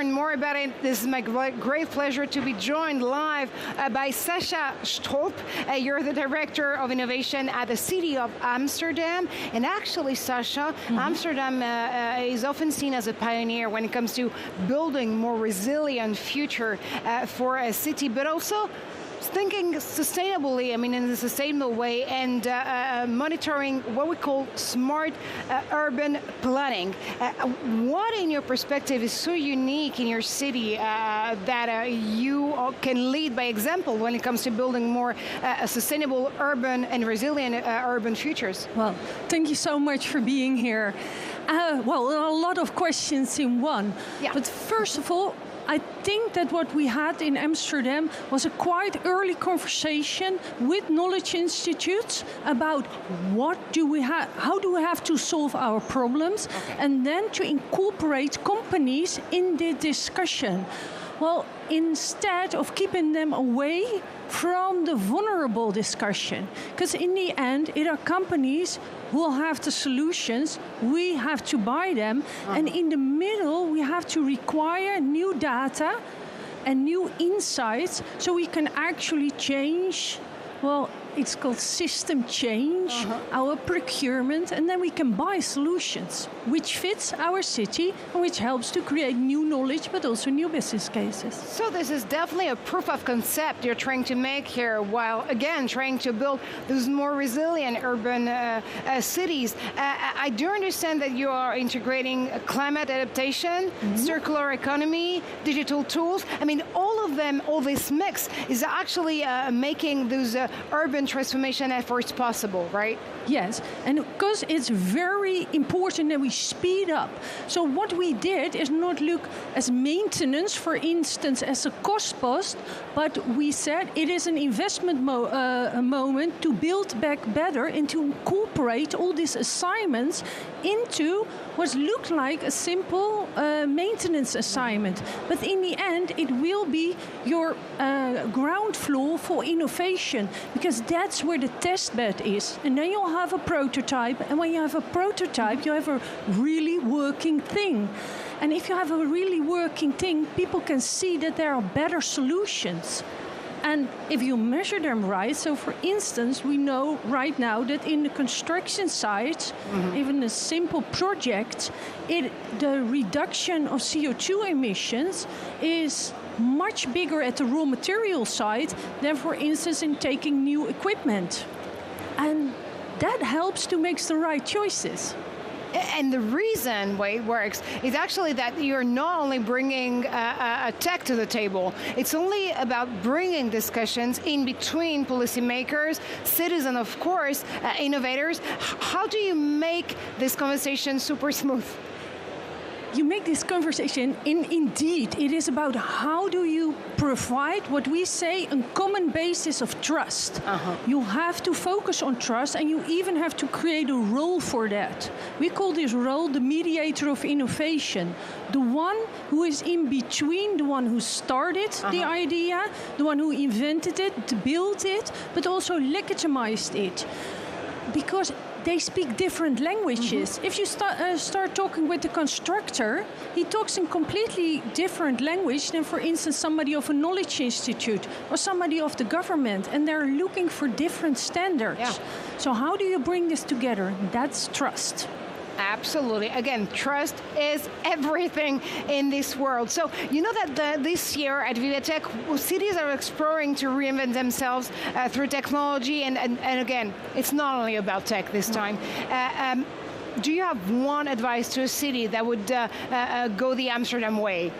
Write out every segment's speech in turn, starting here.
learn more about it, this is my great pleasure to be joined live by Sacha Stolp. You're the Director of Innovation at the City of Amsterdam. And actually, Sacha, Amsterdam is often seen as a pioneer when it comes to building more resilient future for a city, but also thinking sustainably, in a sustainable way, and monitoring what we call smart urban planning. What, in your perspective, is so unique in your city that you can lead by example when it comes to building more sustainable urban and resilient urban futures? Well, thank you so much for being here. Well, a lot of questions in one. Yeah. But first of all, I think that what we had in Amsterdam was a quite early conversation with knowledge institutes about how do we have to solve our problems, and then to incorporate companies in the discussion. Well, instead of keeping them away from the vulnerable discussion, because in the end, it are companies who will have the solutions, we have to buy them, and in the middle, we have to require new data and new insights so we can actually change, well, it's called system change, our procurement, and then we can buy solutions which fits our city and which helps to create new knowledge but also new business cases. So this is definitely a proof of concept you're trying to make here, while again trying to build those more resilient urban cities. I do understand that you are integrating climate adaptation, circular economy, digital tools. All of them, all this mix is actually making those urban transformation efforts possible, right? Yes, and because it's very important that we speed up. So what we did is not look as maintenance, for instance, as a cost post, but we said it is an investment moment to build back better and to incorporate all these assignments into what looked like a simple maintenance assignment. But in the end, it will be your ground floor for innovation, because that's where the test bed is. And then you'll have a prototype, and when you have a prototype, you have a really working thing. And if you have a really working thing, people can see that there are better solutions. And if you measure them right, so for instance, we know right now that in the construction sites, even a simple project, the reduction of CO2 emissions is much bigger at the raw material side than, for instance, in taking new equipment. And that helps to make the right choices. And the reason why it works is actually that you're not only bringing a tech to the table, it's only about bringing discussions in between policymakers, citizens, of course, innovators. How do you make this conversation super smooth? You make this conversation, indeed, it is about how do you provide what we say a common basis of trust. You have to focus on trust, and you even have to create a role for that. We call this role the mediator of innovation. The one who is in between, the one who started the idea, the one who invented it, built it, but also legitimized it. Because they speak different languages. If you start talking with the constructor, he talks in completely different language than, for instance, somebody of a knowledge institute or somebody of the government, and they're looking for different standards. Yeah. So how do you bring this together? That's trust. Absolutely. Again, trust is everything in this world. So you know that this year at Viva Tech, cities are exploring to reinvent themselves through technology. And again, it's not only about tech this time. Do you have one advice to a city that would go the Amsterdam way?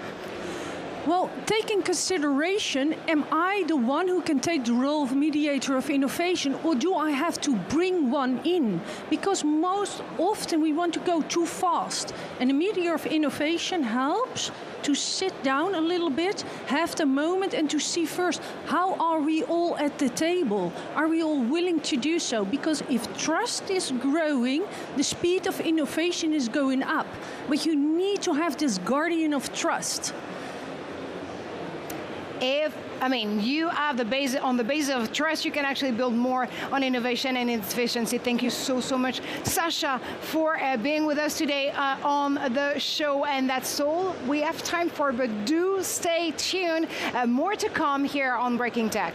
Well, take in consideration, am I the one who can take the role of mediator of innovation, or do I have to bring one in? Because most often we want to go too fast. And the mediator of innovation helps to sit down a little bit, have the moment, and to see first, how are we all at the table? Are we all willing to do so? Because if trust is growing, the speed of innovation is going up. But you need to have this guardian of trust. You have the base, on the basis of trust, you can actually build more on innovation and efficiency. Thank you so much, Sacha, for being with us today on the show. And that's all we have time for, but do stay tuned. More to come here on Breaking Tech.